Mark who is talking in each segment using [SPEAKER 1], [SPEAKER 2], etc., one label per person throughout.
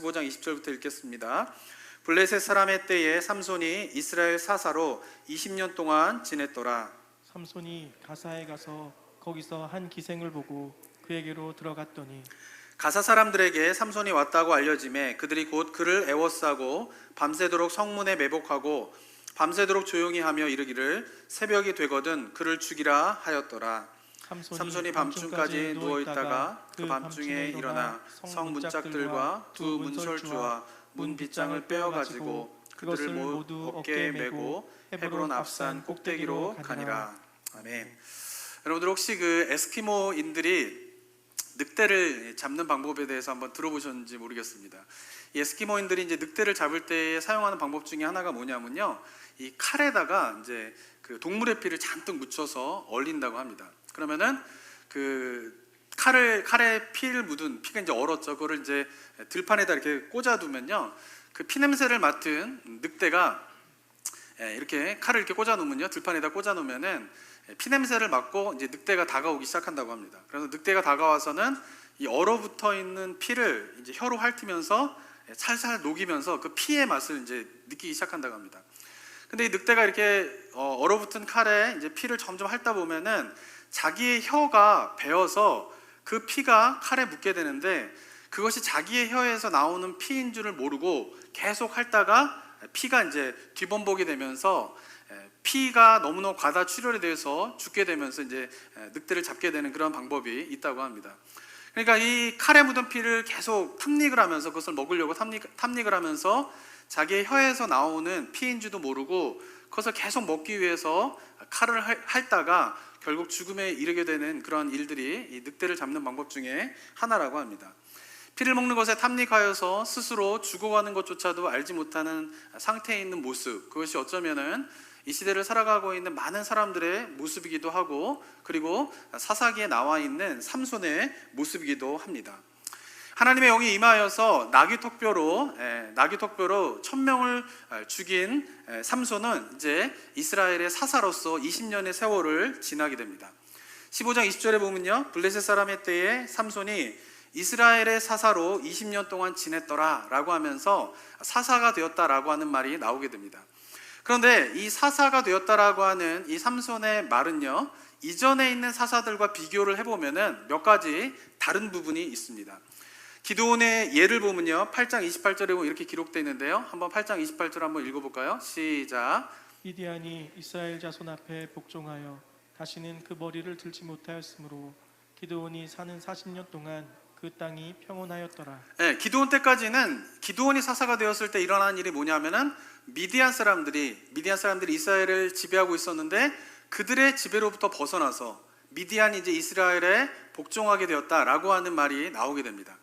[SPEAKER 1] 15장 20절부터 읽겠습니다. 블레셋 사람의 때에 삼손이 이스라엘 사사로 20년 동안 지냈더라.
[SPEAKER 2] 삼손이 가사에 가서 거기서 한 기생을 보고 그에게로 들어갔더니
[SPEAKER 1] 가사 사람들에게 삼손이 왔다고 알려짐에 그들이 곧 그를 애워싸고 밤새도록 성문에 매복하고 밤새도록 조용히 하며 이르기를 새벽이 되거든 그를 죽이라 하였더라. 삼손이 밤중까지 누워있다가 그 밤중에 일어나 성 문짝들과 두 문설주와 문 빗장을 빼어가지고 그들을 모두 어깨에 메고 헤브론 앞산 꼭대기로 가니라. 아멘. 여러분들 혹시 그 에스키모인들이 늑대를 잡는 방법에 대해서 한번 들어보셨는지 모르겠습니다. 이 에스키모인들이 이제 늑대를 잡을 때 사용하는 방법 중에 하나가 뭐냐면요, 이 칼에다가 이제 그 동물의 피를 잔뜩 묻혀서 얼린다고 합니다. 그러면은 그 칼에 피를 묻은 피가 이제 얼었죠. 그거를 이제 들판에다 이렇게 꽂아두면요, 그 피 냄새를 맡은 늑대가 이렇게 칼을 이렇게 꽂아놓으면요, 들판에다 꽂아놓으면은 피 냄새를 맡고 이제 늑대가 다가오기 시작한다고 합니다. 그래서 늑대가 다가와서는 이 얼어붙어 있는 피를 이제 혀로 핥으면서 살살 녹이면서 그 피의 맛을 이제 느끼기 시작한다고 합니다. 근데 이 늑대가 이렇게 얼어붙은 칼에 이제 피를 점점 핥다 보면은 자기의 혀가 베어서 그 피가 칼에 묻게 되는데, 그것이 자기의 혀에서 나오는 피인 줄을 모르고 계속 핥다가 피가 이제 뒤범벅이 되면서 피가 너무너무 과다 출혈이 돼서 죽게 되면서 이제 늑대를 잡게 되는 그런 방법이 있다고 합니다. 그러니까 이 칼에 묻은 피를 계속 탐닉을 하면서, 그것을 먹으려고 탐닉을 하면서 자기의 혀에서 나오는 피인 줄도 모르고 그것을 계속 먹기 위해서 칼을 핥다가 결국 죽음에 이르게 되는 그런 일들이 이 늑대를 잡는 방법 중에 하나라고 합니다. 피를 먹는 것에 탐닉하여서 스스로 죽어가는 것조차도 알지 못하는 상태에 있는 모습, 그것이 어쩌면은 이 시대를 살아가고 있는 많은 사람들의 모습이기도 하고, 그리고 사사기에 나와 있는 삼손의 모습이기도 합니다. 하나님의 영이 임하여서 나귀턱뼈로 1000명을 죽인 삼손은 이제 이스라엘의 사사로서 20년의 세월을 지나게 됩니다. 15장 20절에 보면요, 블레셋 사람의 때에 삼손이 이스라엘의 사사로 20년 동안 지냈더라 라고 하면서 사사가 되었다라고 하는 말이 나오게 됩니다. 그런데 이 사사가 되었다라고 하는 이 삼손의 말은요, 이전에 있는 사사들과 비교를 해보면은 몇 가지 다른 부분이 있습니다. 기드온의 예를 보면요, 8장 28절에 보면 이렇게 기록되어 있는데요, 한번 8장 28절 한번 읽어볼까요? 시작.
[SPEAKER 2] 미디안이 이스라엘 자손 앞에 복종하여 다시는 그 머리를 들지 못하였으므로 기드온이 사는 40년 동안 그 땅이 평온하였더라. 네,
[SPEAKER 1] 기드온 때까지는, 기드온이 사사가 되었을 때 일어난 일이 뭐냐면은 미디안 사람들이 이스라엘을 지배하고 있었는데 그들의 지배로부터 벗어나서 미디안이 이제 이스라엘에 복종하게 되었다라고 하는 말이 나오게 됩니다.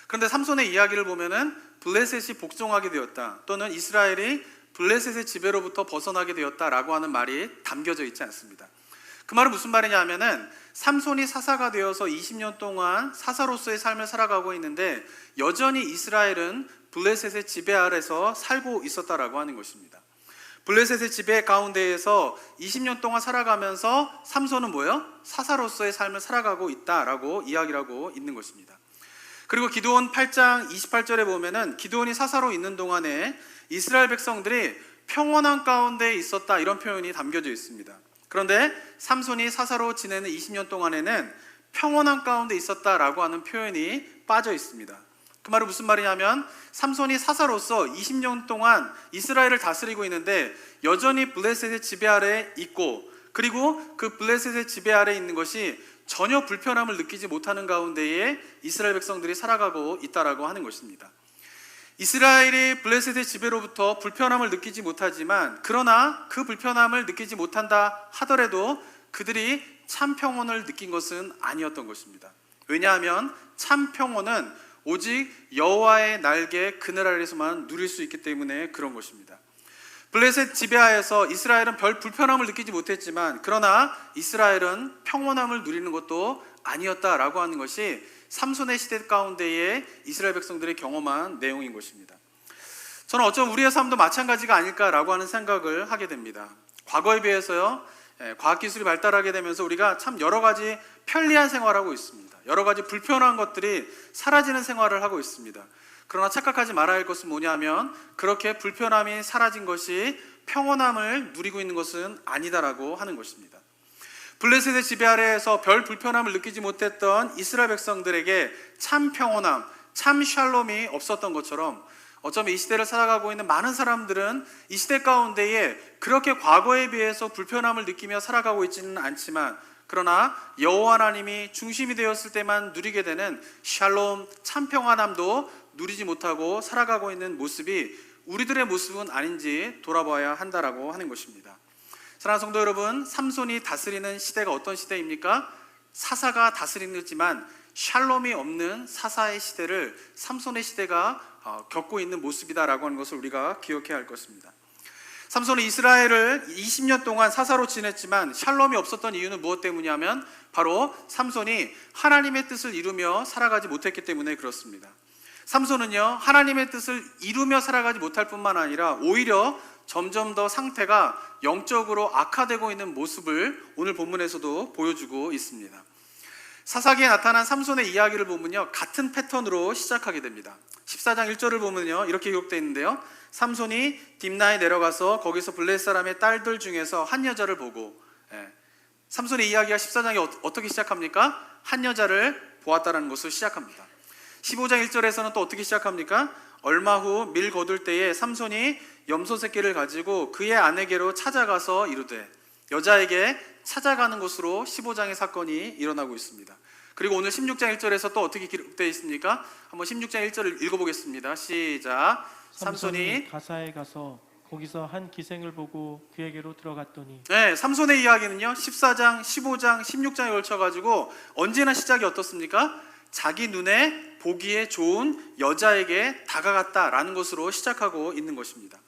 [SPEAKER 1] 그런데 삼손의 이야기를 보면은 블레셋이 복종하게 되었다, 또는 이스라엘이 블레셋의 지배로부터 벗어나게 되었다라고 하는 말이 담겨져 있지 않습니다. 그 말은 무슨 말이냐 하면은 삼손이 사사가 되어서 20년 동안 사사로서의 삶을 살아가고 있는데 여전히 이스라엘은 블레셋의 지배 아래서 살고 있었다라고 하는 것입니다. 블레셋의 지배 가운데에서 20년 동안 살아가면서 삼손은 뭐예요? 사사로서의 삶을 살아가고 있다라고 이야기를 하고 있는 것입니다. 그리고 기드온 8장 28절에 보면은 기드온이 사사로 있는 동안에 이스라엘 백성들이 평온한 가운데 있었다, 이런 표현이 담겨져 있습니다. 그런데 삼손이 사사로 지내는 20년 동안에는 평온한 가운데 있었다라고 하는 표현이 빠져 있습니다. 그 말은 무슨 말이냐면 삼손이 사사로서 20년 동안 이스라엘을 다스리고 있는데 여전히 블레셋의 지배 아래에 있고, 그리고 그 블레셋의 지배 아래에 있는 것이 전혀 불편함을 느끼지 못하는 가운데에 이스라엘 백성들이 살아가고 있다라고 하는 것입니다. 이스라엘이 블레셋의 지배로부터 불편함을 느끼지 못하지만, 그러나 그 불편함을 느끼지 못한다 하더라도 그들이 참 평온을 느낀 것은 아니었던 것입니다. 왜냐하면 참 평온은 오직 여호와의 날개 그늘 아래에서만 누릴 수 있기 때문에 그런 것입니다. 블레셋 지배하에서 이스라엘은 별 불편함을 느끼지 못했지만, 그러나 이스라엘은 평온함을 누리는 것도 아니었다라고 하는 것이 삼손의 시대 가운데에 이스라엘 백성들이 경험한 내용인 것입니다. 저는 어쩌면 우리의 삶도 마찬가지가 아닐까라고 하는 생각을 하게 됩니다. 과거에 비해서요, 과학기술이 발달하게 되면서 우리가 참 여러 가지 편리한 생활을 하고 있습니다. 여러 가지 불편한 것들이 사라지는 생활을 하고 있습니다. 그러나 착각하지 말아야 할 것은 뭐냐면 그렇게 불편함이 사라진 것이 평온함을 누리고 있는 것은 아니다라고 하는 것입니다. 블레셋의 지배 아래에서 별 불편함을 느끼지 못했던 이스라엘 백성들에게 참 평온함, 참 샬롬이 없었던 것처럼 어쩌면 이 시대를 살아가고 있는 많은 사람들은 이 시대 가운데에 그렇게 과거에 비해서 불편함을 느끼며 살아가고 있지는 않지만 그러나 여호와 하나님이 중심이 되었을 때만 누리게 되는 샬롬, 참 평안함도 누리지 못하고 살아가고 있는 모습이 우리들의 모습은 아닌지 돌아봐야 한다라고 하는 것입니다. 사랑하는 성도 여러분, 삼손이 다스리는 시대가 어떤 시대입니까? 사사가 다스리지만 샬롬이 없는 사사의 시대를 삼손의 시대가 겪고 있는 모습이다라고 하는 것을 우리가 기억해야 할 것입니다. 삼손은 이스라엘을 20년 동안 사사로 지냈지만 샬롬이 없었던 이유는 무엇 때문이냐면 바로 삼손이 하나님의 뜻을 이루며 살아가지 못했기 때문에 그렇습니다. 삼손은요, 하나님의 뜻을 이루며 살아가지 못할 뿐만 아니라 오히려 점점 더 상태가 영적으로 악화되고 있는 모습을 오늘 본문에서도 보여주고 있습니다. 사사기에 나타난 삼손의 이야기를 보면요, 같은 패턴으로 시작하게 됩니다. 14장 1절을 보면요, 이렇게 기록되어 있는데요, 삼손이 딥나에 내려가서 거기서 블레셋 사람의 딸들 중에서 한 여자를 보고, 삼손의 이야기가 14장에 어떻게 시작합니까? 한 여자를 보았다라는 것을 시작합니다. 15장 1절에서는 또 어떻게 시작합니까? 얼마 후 밀 거둘 때에 삼손이 염소 새끼를 가지고 그의 아내에게로 찾아가서 이르되, 여자에게 찾아가는 것으로 15장의 사건이 일어나고 있습니다. 그리고 오늘 16장 1절에서 또 어떻게 기록되어 있습니까? 한번 16장 1절을 읽어보겠습니다. 시작. 삼손이
[SPEAKER 2] 가사에 가서 거기서 한 기생을 보고 그에게로 들어갔더니.
[SPEAKER 1] 네, 삼손의 이야기는요 14장, 15장, 16장에 걸쳐가지고 언제나 시작이 어떻습니까? 자기 눈에 보기에 좋은 여자에게 다가갔다라는 것으로 시작하고 있는 것입니다.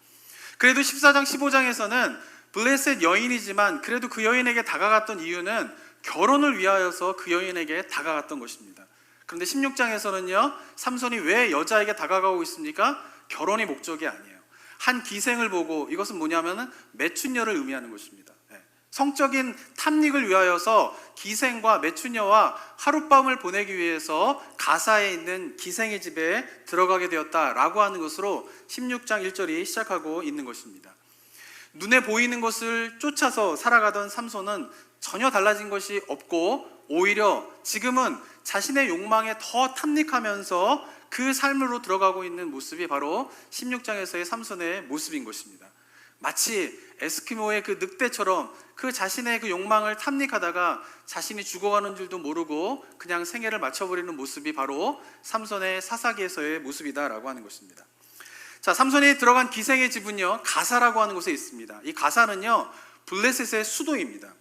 [SPEAKER 1] 그래도 14장, 15장에서는 블레셋 여인이지만 그래도 그 여인에게 다가갔던 이유는 결혼을 위하여서 그 여인에게 다가갔던 것입니다. 그런데 16장에서는요, 삼손이 왜 여자에게 다가가고 있습니까? 결혼이 목적이 아니에요. 한 기생을 보고, 이것은 뭐냐면은 매춘녀를 의미하는 것입니다. 성적인 탐닉을 위하여서 기생과 매춘녀와 하룻밤을 보내기 위해서 가사에 있는 기생의 집에 들어가게 되었다라고 하는 것으로 16장 1절이 시작하고 있는 것입니다. 눈에 보이는 것을 쫓아서 살아가던 삼손은 전혀 달라진 것이 없고 오히려 지금은 자신의 욕망에 더 탐닉하면서 그 삶으로 들어가고 있는 모습이 바로 16장에서의 삼손의 모습인 것입니다. 마치 에스키모의 그 늑대처럼 그 자신의 그 욕망을 탐닉하다가 자신이 죽어가는 줄도 모르고 그냥 생애를 마쳐버리는 모습이 바로 삼손의 사사기에서의 모습이다라고 하는 것입니다. 자, 삼손이 들어간 기생의 집은요, 가사라고 하는 곳에 있습니다. 이 가사는요, 블레셋의 수도입니다.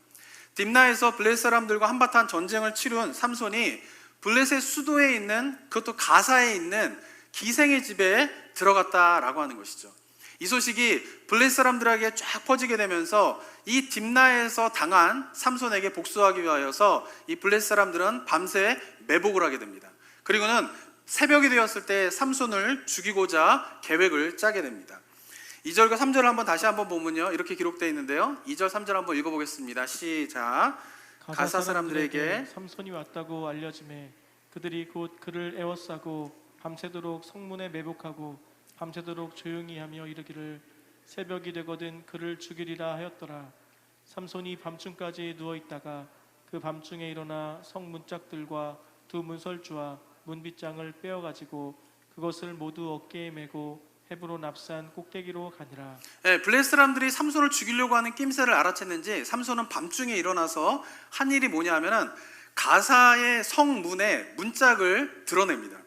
[SPEAKER 1] 딥나에서 블레셋 사람들과 한바탕 전쟁을 치룬 삼손이 블레셋 수도에 있는, 그것도 가사에 있는 기생의 집에 들어갔다라고 하는 것이죠. 이 소식이 블레셋 사람들에게 쫙 퍼지게 되면서 이 딥나에서 당한 삼손에게 복수하기 위하여서 이 블레셋 사람들은 밤새 매복을 하게 됩니다. 그리고는 새벽이 되었을 때 삼손을 죽이고자 계획을 짜게 됩니다. 2절과 3절을 한번 다시 한번 보면요, 이렇게 기록되어 있는데요, 2절 3절 한번 읽어보겠습니다. 시작. 가사 사람들에게
[SPEAKER 2] 삼손이 왔다고 알려짐에 그들이 곧 그를 에워싸고 밤새도록 성문에 매복하고 밤새도록 조용히 하며 이르기를 새벽이 되거든 그를 죽이리라 하였더라. 삼손이 밤중까지 누워있다가 그 밤중에 일어나 성 문짝들과 두 문설주와 문빗장을 빼어가지고 그것을 모두 어깨에 메고 헤브론 앞산 꼭대기로 가니라.
[SPEAKER 1] 블레셋 사람들이 삼손을 죽이려고 하는 낌새를 알아챘는지 삼손은 밤중에 일어나서 한 일이 뭐냐면은 가사의 성문에 문짝을 드러냅니다.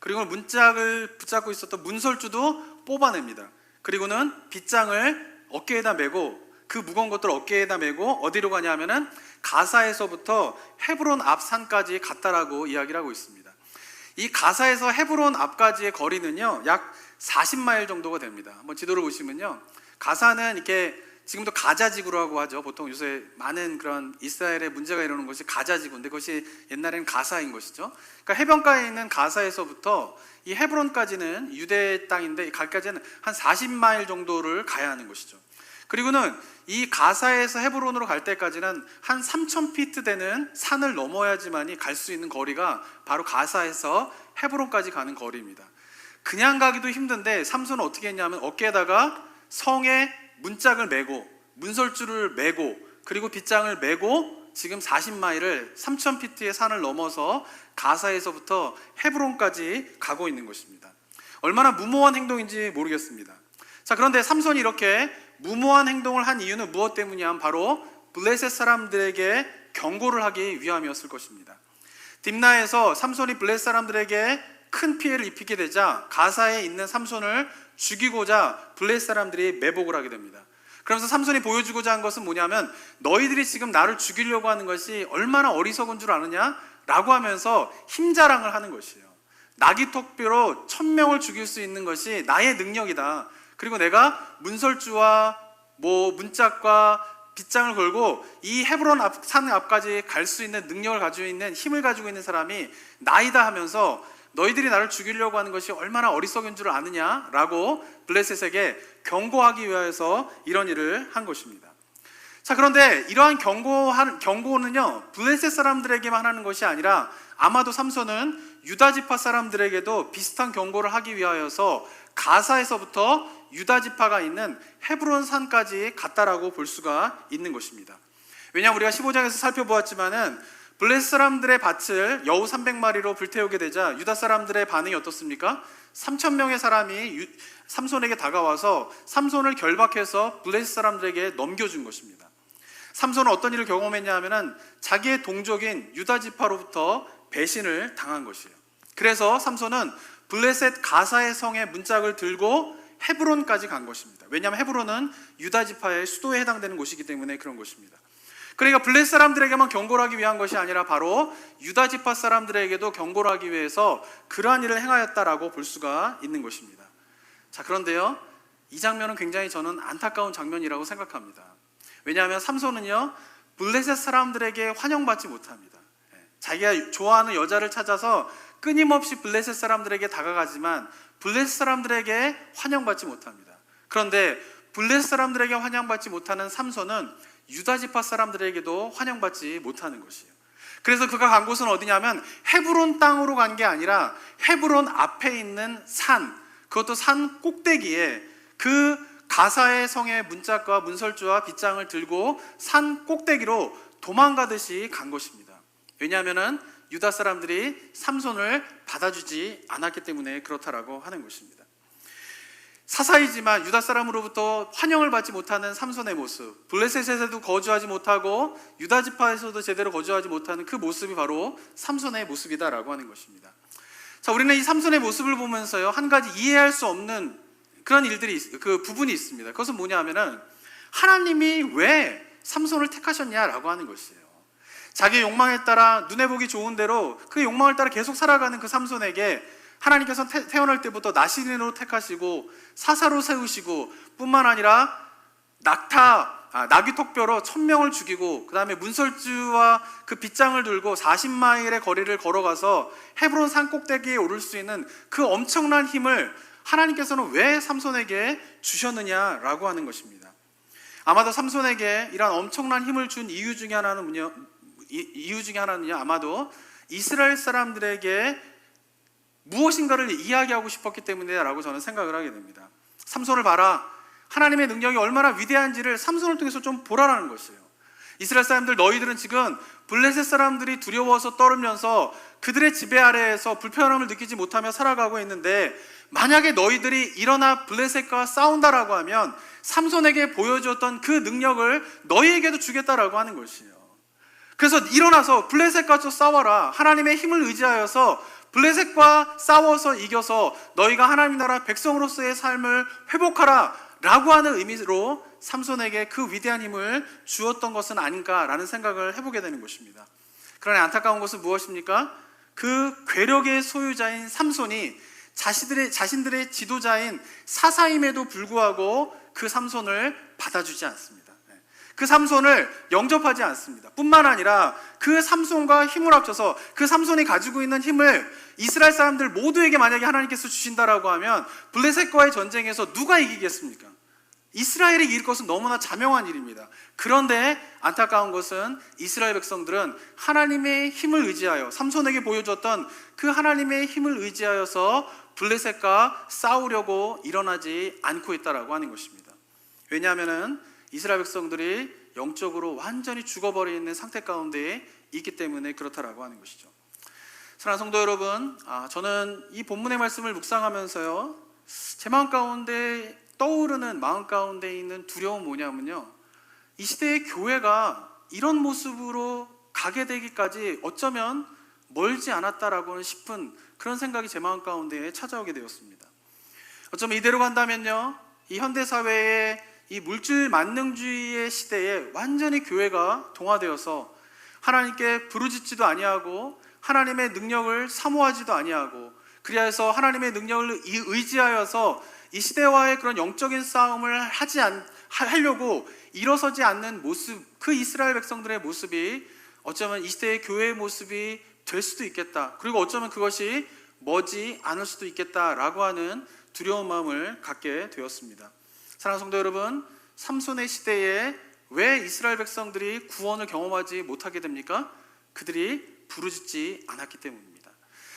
[SPEAKER 1] 그리고 문짝을 붙잡고 있었던 문설주도 뽑아냅니다. 그리고는 빗장을 어깨에다 메고, 그 무거운 것들을 어깨에다 메고 어디로 가냐면은 가사에서부터 헤브론 앞산까지 갔다라고 이야기를 하고 있습니다. 이 가사에서 헤브론 앞까지의 거리는요, 약 40마일 정도가 됩니다. 한번 지도를 보시면요, 가사는 이렇게 지금도 가자지구라고 하죠. 보통 요새 많은 그런 이스라엘에 문제가 일어나는 것이 가자지구인데 그것이 옛날에는 가사인 것이죠. 그러니까 해변가에 있는 가사에서부터 이 헤브론까지는 유대 땅인데 가기까지는 한 40마일 정도를 가야 하는 것이죠. 그리고는 이 가사에서 헤브론으로 갈 때까지는 한 3,000피트 되는 산을 넘어야지만이 갈 수 있는 거리가 바로 가사에서 헤브론까지 가는 거리입니다. 그냥 가기도 힘든데 삼손은 어떻게 했냐면 어깨에다가 성에 문짝을 메고 문설주를 메고 그리고 빗장을 메고 지금 40마일을 3,000피트의 산을 넘어서 가사에서부터 헤브론까지 가고 있는 것입니다. 얼마나 무모한 행동인지 모르겠습니다. 자, 그런데 삼손이 이렇게 무모한 행동을 한 이유는 무엇 때문이냐면 바로 블레셋 사람들에게 경고를 하기 위함이었을 것입니다. 딥나에서 삼손이 블레셋 사람들에게 큰 피해를 입히게 되자 가사에 있는 삼손을 죽이고자 블레셋 사람들이 매복을 하게 됩니다. 그러면서 삼손이 보여주고자 한 것은 뭐냐면 너희들이 지금 나를 죽이려고 하는 것이 얼마나 어리석은 줄 아느냐? 라고 하면서 힘자랑을 하는 것이에요. 나귀턱뼈로 1,000명을 죽일 수 있는 것이 나의 능력이다. 그리고 내가 문설주와 문짝과 빗장을 걸고 이 헤브론 산 앞까지 갈 수 있는 능력을 가지고 있는 힘을 가지고 있는 사람이 나이다 하면서 너희들이 나를 죽이려고 하는 것이 얼마나 어리석은 줄 아느냐라고 블레셋에게 경고하기 위해서 이런 일을 한 것입니다. 자, 그런데 이러한 경고는요 블레셋 사람들에게만 하는 것이 아니라 아마도 삼손은 유다 지파 사람들에게도 비슷한 경고를 하기 위하여서 가사에서부터 유다 지파가 있는 헤브론 산까지 갔다라고 볼 수가 있는 것입니다. 왜냐하면 우리가 15장에서 살펴보았지만은 블레셋 사람들의 밭을 여우 300마리로 불태우게 되자 유다 사람들의 반응이 어떻습니까? 3,000명의 사람이 삼손에게 다가와서 삼손을 결박해서 블레셋 사람들에게 넘겨준 것입니다. 삼손은 어떤 일을 경험했냐 하면은 자기의 동족인 유다 지파로부터 배신을 당한 것이에요. 그래서 삼손은 블레셋 가사의 성의 문짝을 들고 헤브론까지 간 것입니다. 왜냐하면 헤브론은 유다 지파의 수도에 해당되는 곳이기 때문에 그런 것입니다. 그러니까 블레셋 사람들에게만 경고를 하기 위한 것이 아니라 바로 유다 지파 사람들에게도 경고를 하기 위해서 그러한 일을 행하였다라고 볼 수가 있는 것입니다. 자, 그런데요 이 장면은 굉장히 저는 안타까운 장면이라고 생각합니다. 왜냐하면 삼손은요 블레셋 사람들에게 환영받지 못합니다. 자기가 좋아하는 여자를 찾아서 끊임없이 블레셋 사람들에게 다가가지만 블레셋 사람들에게 환영받지 못합니다. 그런데 블레셋 사람들에게 환영받지 못하는 삼손은 유다 지파 사람들에게도 환영받지 못하는 것이에요. 그래서 그가 간 곳은 어디냐면 헤브론 땅으로 간 게 아니라 헤브론 앞에 있는 산, 그것도 산 꼭대기에 그 가사의 성의 문짝과 문설주와 빗장을 들고 산 꼭대기로 도망가듯이 간 것입니다. 왜냐하면 유다 사람들이 삼손을 받아주지 않았기 때문에 그렇다라고 하는 것입니다. 사사이지만 유다 사람으로부터 환영을 받지 못하는 삼손의 모습, 블레셋에서도 거주하지 못하고 유다 지파에서도 제대로 거주하지 못하는 그 모습이 바로 삼손의 모습이다라고 하는 것입니다. 자, 우리는 이 삼손의 모습을 보면서요 한 가지 이해할 수 없는 그런 그 부분이 있습니다. 그것은 뭐냐면은 하나님이 왜 삼손을 택하셨냐라고 하는 것이에요. 자기의 욕망에 따라 눈에 보기 좋은 대로 그 욕망을 따라 계속 살아가는 그 삼손에게 하나님께서 태어날 때부터 나시린으로 택하시고 사사로 세우시고 뿐만 아니라 나귀턱뼈로 1,000명을 죽이고 그 다음에 문설주와 그 빗장을 들고 40마일의 거리를 걸어가서 헤브론 산 꼭대기에 오를 수 있는 그 엄청난 힘을 하나님께서는 왜 삼손에게 주셨느냐라고 하는 것입니다. 아마도 삼손에게 이런 엄청난 힘을 준 이유 중에 하나는요 아마도 이스라엘 사람들에게 무엇인가를 이야기하고 싶었기 때문이라고 저는 생각을 하게 됩니다. 삼손을 봐라, 하나님의 능력이 얼마나 위대한지를 삼손을 통해서 좀 보라라는 것이에요. 이스라엘 사람들, 너희들은 지금 블레셋 사람들이 두려워서 떨면서 그들의 지배 아래에서 불편함을 느끼지 못하며 살아가고 있는데 만약에 너희들이 일어나 블레셋과 싸운다라고 하면 삼손에게 보여주었던 그 능력을 너희에게도 주겠다라고 하는 것이에요. 그래서 일어나서 블레셋과 싸워라, 하나님의 힘을 의지하여서 블레셋과 싸워서 이겨서 너희가 하나님 나라 백성으로서의 삶을 회복하라 라고 하는 의미로 삼손에게 그 위대한 힘을 주었던 것은 아닌가라는 생각을 해보게 되는 것입니다. 그러나 안타까운 것은 무엇입니까? 그 괴력의 소유자인 삼손이 자신들의 지도자인 사사임에도 불구하고 그 삼손을 받아주지 않습니다. 그 삼손을 영접하지 않습니다. 뿐만 아니라 그 삼손과 힘을 합쳐서 그 삼손이 가지고 있는 힘을 이스라엘 사람들 모두에게 만약에 하나님께서 주신다라고 하면 블레셋과의 전쟁에서 누가 이기겠습니까? 이스라엘이 이길 것은 너무나 자명한 일입니다. 그런데 안타까운 것은 이스라엘 백성들은 하나님의 힘을 의지하여, 삼손에게 보여줬던 그 하나님의 힘을 의지하여서 블레셋과 싸우려고 일어나지 않고 있다라고 하는 것입니다. 왜냐하면 이스라엘 백성들이 영적으로 완전히 죽어버리는 상태 가운데 있기 때문에 그렇다라고 하는 것이죠. 사랑하는 성도 여러분, 저는 이 본문의 말씀을 묵상하면서요, 제 마음 가운데 떠오르는 마음 가운데 있는 두려움은 뭐냐면요, 이 시대의 교회가 이런 모습으로 가게 되기까지 어쩌면 멀지 않았다라고 싶은 그런 생각이 제 마음 가운데 찾아오게 되었습니다. 어쩌면 이대로 간다면요, 이 현대사회의 이 물질 만능주의의 시대에 완전히 교회가 동화되어서 하나님께 부르짖지도 아니하고 하나님의 능력을 사모하지도 아니하고, 그리하여서 하나님의 능력을 의지하여서 이 시대와의 그런 영적인 싸움을 하려고 일어서지 않는 모습, 그 이스라엘 백성들의 모습이 어쩌면 이 시대의 교회의 모습이 될 수도 있겠다, 그리고 어쩌면 그것이 머지 않을 수도 있겠다라고 하는 두려운 마음을 갖게 되었습니다. 사랑하는 성도 여러분, 삼손의 시대에 왜 이스라엘 백성들이 구원을 경험하지 못하게 됩니까? 그들이 부르짖지 않았기 때문입니다.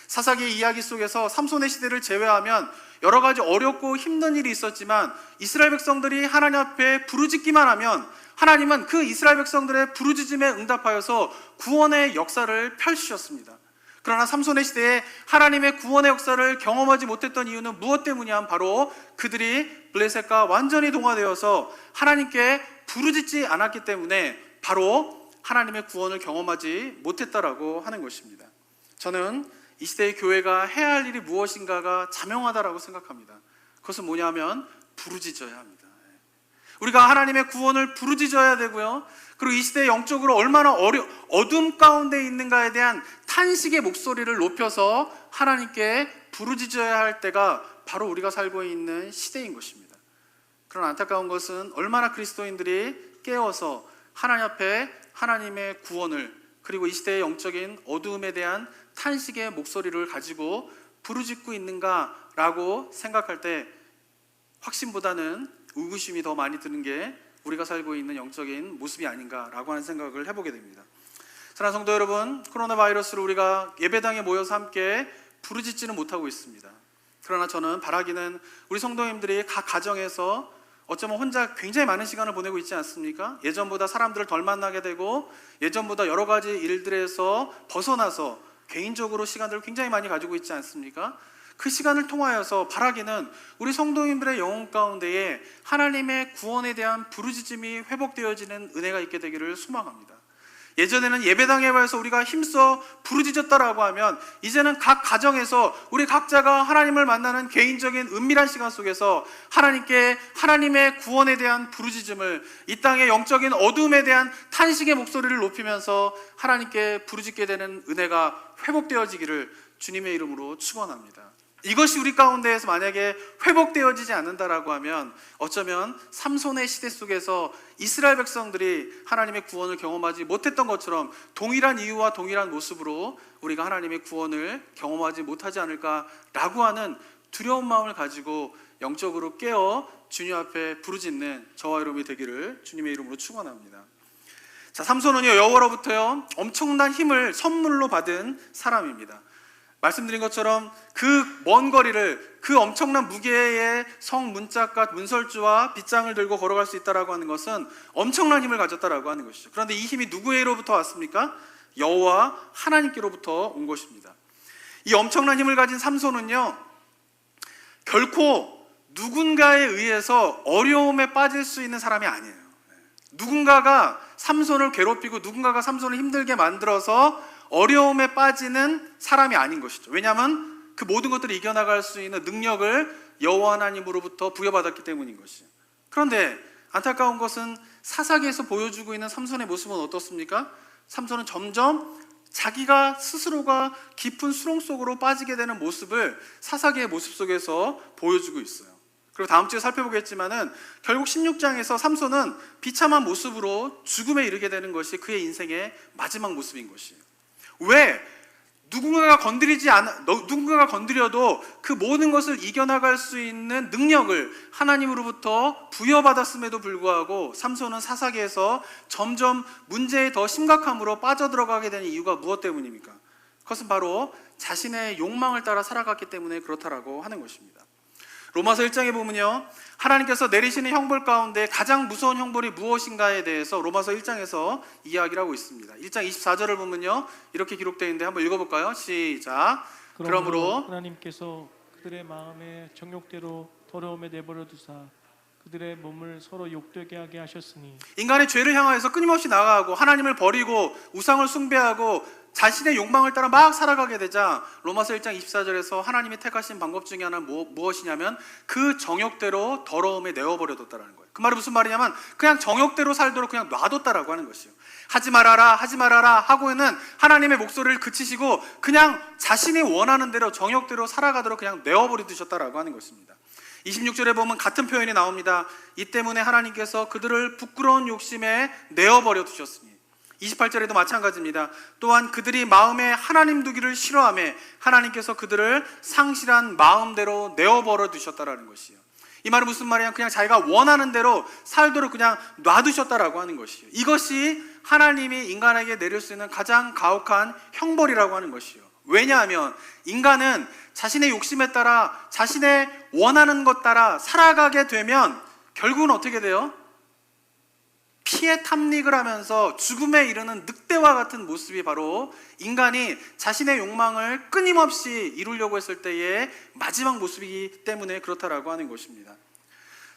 [SPEAKER 1] 사사기의 이야기 속에서 삼손의 시대를 제외하면 여러 가지 어렵고 힘든 일이 있었지만 이스라엘 백성들이 하나님 앞에 부르짖기만 하면 하나님은 그 이스라엘 백성들의 부르짖음에 응답하여서 구원의 역사를 펼치셨습니다. 그러나 삼손의 시대에 하나님의 구원의 역사를 경험하지 못했던 이유는 무엇 때문이냐면 바로 그들이 블레셋과 완전히 동화되어서 하나님께 부르짖지 않았기 때문에 바로 하나님의 구원을 경험하지 못했다라고 하는 것입니다. 저는 이 시대의 교회가 해야 할 일이 무엇인가가 자명하다라고 생각합니다. 그것은 뭐냐면 부르짖어야 합니다. 우리가 하나님의 구원을 부르짖어야 되고요, 그리고 이 시대의 영적으로 얼마나 어둠 가운데 있는가에 대한 탄식의 목소리를 높여서 하나님께 부르짖어야 할 때가 바로 우리가 살고 있는 시대인 것입니다. 그러나 안타까운 것은 얼마나 그리스도인들이 깨어서 하나님 앞에 하나님의 구원을, 그리고 이 시대의 영적인 어두움에 대한 탄식의 목소리를 가지고 부르짖고 있는가라고 생각할 때 확신보다는 의구심이 더 많이 드는 게 우리가 살고 있는 영적인 모습이 아닌가라고 하는 생각을 해보게 됩니다. 사랑하는 성도 여러분, 코로나 바이러스로 우리가 예배당에 모여서 함께 부르짖지는 못하고 있습니다. 그러나 저는 바라기는 우리 성도님들이 각 가정에서 어쩌면 혼자 굉장히 많은 시간을 보내고 있지 않습니까? 예전보다 사람들을 덜 만나게 되고 예전보다 여러 가지 일들에서 벗어나서 개인적으로 시간들을 굉장히 많이 가지고 있지 않습니까? 그 시간을 통하여서 바라기는 우리 성도님들의 영혼 가운데에 하나님의 구원에 대한 부르짖음이 회복되어지는 은혜가 있게 되기를 소망합니다. 예전에는 예배당에 와서 우리가 힘써 부르짖었다라고 하면 이제는 각 가정에서 우리 각자가 하나님을 만나는 개인적인 은밀한 시간 속에서 하나님께 하나님의 구원에 대한 부르짖음을, 이 땅의 영적인 어둠에 대한 탄식의 목소리를 높이면서 하나님께 부르짖게 되는 은혜가 회복되어지기를 주님의 이름으로 축원합니다. 이것이 우리 가운데에서 만약에 회복되어지지 않는다라고 하면 어쩌면 삼손의 시대 속에서 이스라엘 백성들이 하나님의 구원을 경험하지 못했던 것처럼 동일한 이유와 동일한 모습으로 우리가 하나님의 구원을 경험하지 못하지 않을까라고 하는 두려운 마음을 가지고 영적으로 깨어 주님 앞에 부르짖는 저와 여러분이 되기를 주님의 이름으로 축원합니다. 자, 삼손은요, 여호와로부터요 엄청난 힘을 선물로 받은 사람입니다. 말씀드린 것처럼 그 먼 거리를, 그 엄청난 무게의 성 문짝과 문설주와 빗장을 들고 걸어갈 수 있다라고 하는 것은 엄청난 힘을 가졌다라고 하는 것이죠. 그런데 이 힘이 누구에게로부터 왔습니까? 여호와 하나님께로부터 온 것입니다. 이 엄청난 힘을 가진 삼손은요, 결코 누군가에 의해서 어려움에 빠질 수 있는 사람이 아니에요. 누군가가 삼손을 괴롭히고 누군가가 삼손을 힘들게 만들어서 어려움에 빠지는 사람이 아닌 것이죠. 왜냐하면 그 모든 것들을 이겨나갈 수 있는 능력을 여호와 하나님으로부터 부여받았기 때문인 것이죠. 그런데 안타까운 것은 사사기에서 보여주고 있는 삼손의 모습은 어떻습니까? 삼손은 점점 자기가 스스로가 깊은 수렁 속으로 빠지게 되는 모습을 사사기의 모습 속에서 보여주고 있어요. 그리고 다음 주에 살펴보겠지만은 결국 16장에서 삼손은 비참한 모습으로 죽음에 이르게 되는 것이 그의 인생의 마지막 모습인 것이에요. 왜? 누군가가 누군가가 건드려도 그 모든 것을 이겨나갈 수 있는 능력을 하나님으로부터 부여받았음에도 불구하고 삼손은 사사기에서 점점 문제의 더 심각함으로 빠져들어가게 되는 이유가 무엇 때문입니까? 그것은 바로 자신의 욕망을 따라 살아갔기 때문에 그렇다라고 하는 것입니다. 로마서 1장에 보면요, 하나님께서 내리시는 형벌 가운데 가장 무서운 형벌이 무엇인가에 대해서 로마서 1장에서 이야기를 하고 있습니다. 1장 24절을 보면요, 이렇게 기록되어 있는데 한번 읽어볼까요? 시작. 그러므로
[SPEAKER 2] 하나님께서 그들의 마음의 정욕대로 더러움에 내버려 두사 그들의 몸을 서로 욕되게 하게 하셨으니,
[SPEAKER 1] 인간의 죄를 향하여서 끊임없이 나아가고 하나님을 버리고 우상을 숭배하고 자신의 욕망을 따라 막 살아가게 되자 로마서 1장 24절에서 하나님이 택하신 방법 중에 하나는 무엇이냐면 그 정욕대로 더러움에 내어버려뒀다라는 거예요. 그 말이 무슨 말이냐면 그냥 정욕대로 살도록 그냥 놔뒀다라고 하는 것이에요. 하지 말아라 하지 말아라 하고는 하나님의 목소리를 그치시고 그냥 자신이 원하는 대로 정욕대로 살아가도록 그냥 내어버려 두셨다라고 하는 것입니다. 26절에 보면 같은 표현이 나옵니다. 이 때문에 하나님께서 그들을 부끄러운 욕심에 내어버려 두셨으니, 28절에도 마찬가지입니다. 또한 그들이 마음에 하나님 두기를 싫어하며 하나님께서 그들을 상실한 마음대로 내어버려 두셨다라는 것이에요. 이 말은 무슨 말이냐? 그냥 자기가 원하는 대로 살도록 그냥 놔두셨다라고 하는 것이에요. 이것이 하나님이 인간에게 내릴 수 있는 가장 가혹한 형벌이라고 하는 것이에요. 왜냐하면 인간은 자신의 욕심에 따라 자신의 원하는 것 따라 살아가게 되면 결국은 어떻게 돼요? 피해 탐닉을 하면서 죽음에 이르는 늑대와 같은 모습이 바로 인간이 자신의 욕망을 끊임없이 이루려고 했을 때의 마지막 모습이기 때문에 그렇다라고 하는 것입니다.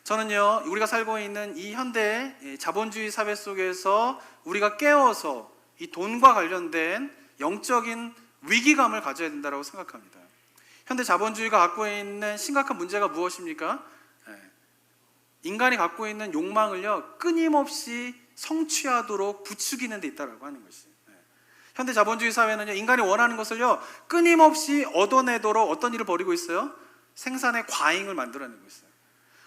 [SPEAKER 1] 저는요, 우리가 살고 있는 이 현대 자본주의 사회 속에서 우리가 깨어서 이 돈과 관련된 영적인 위기감을 가져야 된다고 생각합니다. 현대 자본주의가 갖고 있는 심각한 문제가 무엇입니까? 인간이 갖고 있는 욕망을요, 끊임없이 성취하도록 부추기는 데 있다라고 하는 것이에요. 현대 자본주의 사회는요, 인간이 원하는 것을요, 끊임없이 얻어내도록 어떤 일을 벌이고 있어요? 생산의 과잉을 만들어내고 있어요.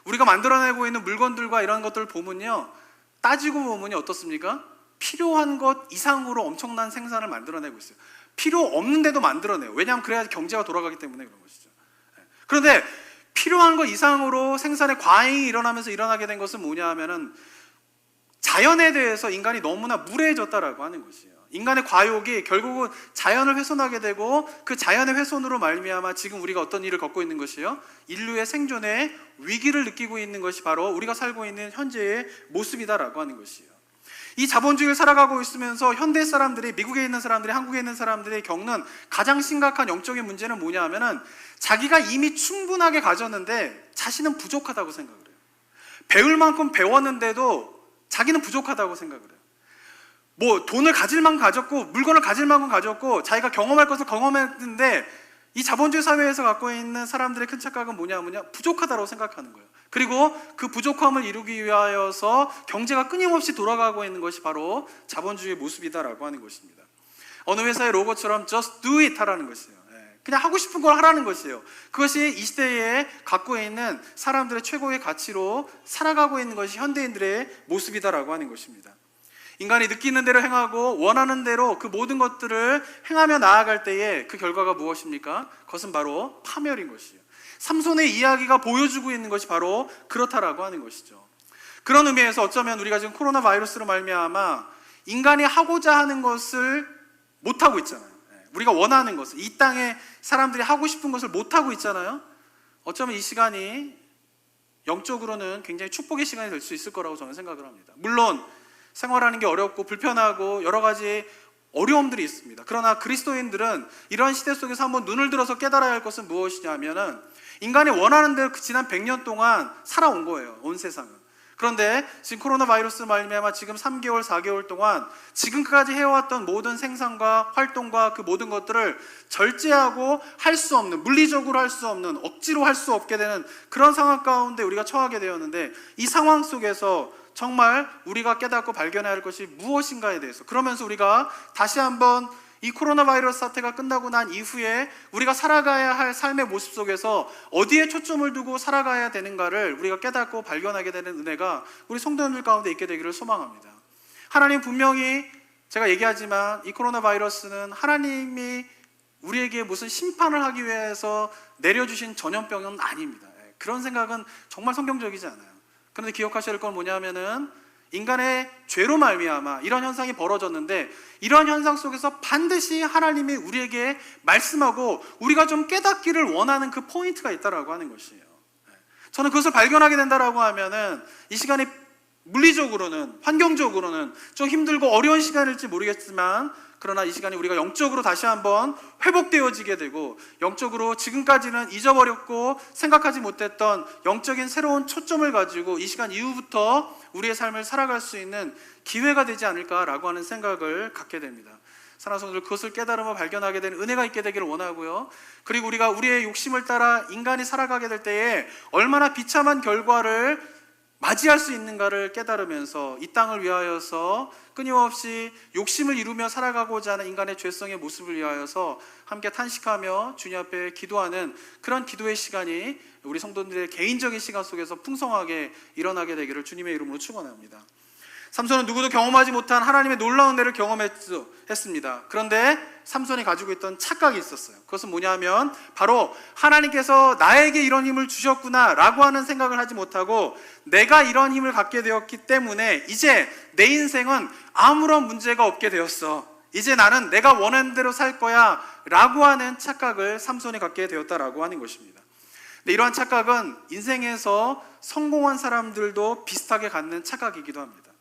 [SPEAKER 1] 우리가 만들어내고 있는 물건들과 이런 것들을 보면요, 따지고 보면요, 어떻습니까? 필요한 것 이상으로 엄청난 생산을 만들어내고 있어요. 필요 없는데도 만들어내요. 왜냐하면 그래야 경제가 돌아가기 때문에 그런 것이죠. 그런데 필요한 것 이상으로 생산의 과잉이 일어나게 된 것은 뭐냐 하면은 자연에 대해서 인간이 너무나 무례해졌다라고 하는 것이에요. 인간의 과욕이 결국은 자연을 훼손하게 되고 그 자연의 훼손으로 말미암아 지금 우리가 어떤 일을 겪고 있는 것이요? 인류의 생존에 위기를 느끼고 있는 것이 바로 우리가 살고 있는 현재의 모습이다라고 하는 것이에요. 이 자본주의를 살아가고 있으면서 현대 사람들이, 미국에 있는 사람들이, 한국에 있는 사람들이 겪는 가장 심각한 영적인 문제는 뭐냐 하면은 자기가 이미 충분하게 가졌는데 자신은 부족하다고 생각을 해요. 배울 만큼 배웠는데도 자기는 부족하다고 생각을 해요. 뭐 돈을 가질 만큼 가졌고 물건을 가질 만큼 가졌고 자기가 경험할 것을 경험했는데 이 자본주의 사회에서 갖고 있는 사람들의 큰 착각은 뭐냐 부족하다고 생각하는 거예요. 그리고 그 부족함을 이루기 위하여서 경제가 끊임없이 돌아가고 있는 것이 바로 자본주의의 모습이다라고 하는 것입니다. 어느 회사의 로고처럼 just do it 하라는 것이에요. 그냥 하고 싶은 걸 하라는 것이에요. 그것이 이 시대에 갖고 있는 사람들의 최고의 가치로 살아가고 있는 것이 현대인들의 모습이다라고 하는 것입니다. 인간이 느끼는 대로 행하고 원하는 대로 그 모든 것들을 행하며 나아갈 때에 그 결과가 무엇입니까? 그것은 바로 파멸인 것이에요. 삼손의 이야기가 보여주고 있는 것이 바로 그렇다라고 하는 것이죠. 그런 의미에서 어쩌면 우리가 지금 코로나 바이러스로 말미암아 인간이 하고자 하는 것을 못하고 있잖아요. 우리가 원하는 것을, 이 땅에 사람들이 하고 싶은 것을 못하고 있잖아요. 어쩌면 이 시간이 영적으로는 굉장히 축복의 시간이 될 수 있을 거라고 저는 생각을 합니다. 물론 생활하는 게 어렵고 불편하고 여러 가지 어려움들이 있습니다. 그러나 그리스도인들은 이런 시대 속에서 한번 눈을 들어서 깨달아야 할 것은 무엇이냐면은 인간이 원하는 대로 지난 100년 동안 살아온 거예요. 온 세상은. 그런데 지금 코로나 바이러스 말미암아 지금 3개월, 4개월 동안 지금까지 해왔던 모든 생산과 활동과 그 모든 것들을 절제하고 할 수 없는, 물리적으로 할 수 없는, 억지로 할 수 없게 되는 그런 상황 가운데 우리가 처하게 되었는데, 이 상황 속에서 정말 우리가 깨닫고 발견해야 할 것이 무엇인가에 대해서, 그러면서 우리가 다시 한번 이 코로나 바이러스 사태가 끝나고 난 이후에 우리가 살아가야 할 삶의 모습 속에서 어디에 초점을 두고 살아가야 되는가를 우리가 깨닫고 발견하게 되는 은혜가 우리 성도님들 가운데 있게 되기를 소망합니다. 하나님 분명히 제가 얘기하지만 이 코로나 바이러스는 하나님이 우리에게 무슨 심판을 하기 위해서 내려주신 전염병은 아닙니다. 그런 생각은 정말 성경적이지 않아요. 그런데 기억하셔야 할 건 뭐냐면은 인간의 죄로 말미암아 이런 현상이 벌어졌는데, 이러한 현상 속에서 반드시 하나님이 우리에게 말씀하고 우리가 좀 깨닫기를 원하는 그 포인트가 있다라고 하는 것이에요. 저는 그것을 발견하게 된다라고 하면은 이 시간이 물리적으로는, 환경적으로는 좀 힘들고 어려운 시간일지 모르겠지만, 그러나 이 시간에 우리가 영적으로 다시 한번 회복되어지게 되고, 영적으로 지금까지는 잊어버렸고 생각하지 못했던 영적인 새로운 초점을 가지고 이 시간 이후부터 우리의 삶을 살아갈 수 있는 기회가 되지 않을까라고 하는 생각을 갖게 됩니다. 사랑하는 성도들, 그것을 깨달음을 발견하게 되는 은혜가 있게 되기를 원하고요. 그리고 우리가 우리의 욕심을 따라 인간이 살아가게 될 때에 얼마나 비참한 결과를 맞이할 수 있는가를 깨달으면서 이 땅을 위하여서 끊임없이 욕심을 이루며 살아가고자 하는 인간의 죄성의 모습을 위하여서 함께 탄식하며 주님 앞에 기도하는 그런 기도의 시간이 우리 성도들의 개인적인 시간 속에서 풍성하게 일어나게 되기를 주님의 이름으로 축원합니다. 삼손은 누구도 경험하지 못한 하나님의 놀라운 은혜를 경험했습니다. 그런데 삼손이 가지고 있던 착각이 있었어요. 그것은 뭐냐면 바로 하나님께서 나에게 이런 힘을 주셨구나 라고 하는 생각을 하지 못하고, 내가 이런 힘을 갖게 되었기 때문에 이제 내 인생은 아무런 문제가 없게 되었어, 이제 나는 내가 원하는 대로 살 거야 라고 하는 착각을 삼손이 갖게 되었다라고 하는 것입니다. 근데 이러한 착각은 인생에서 성공한 사람들도 비슷하게 갖는 착각이기도 합니다.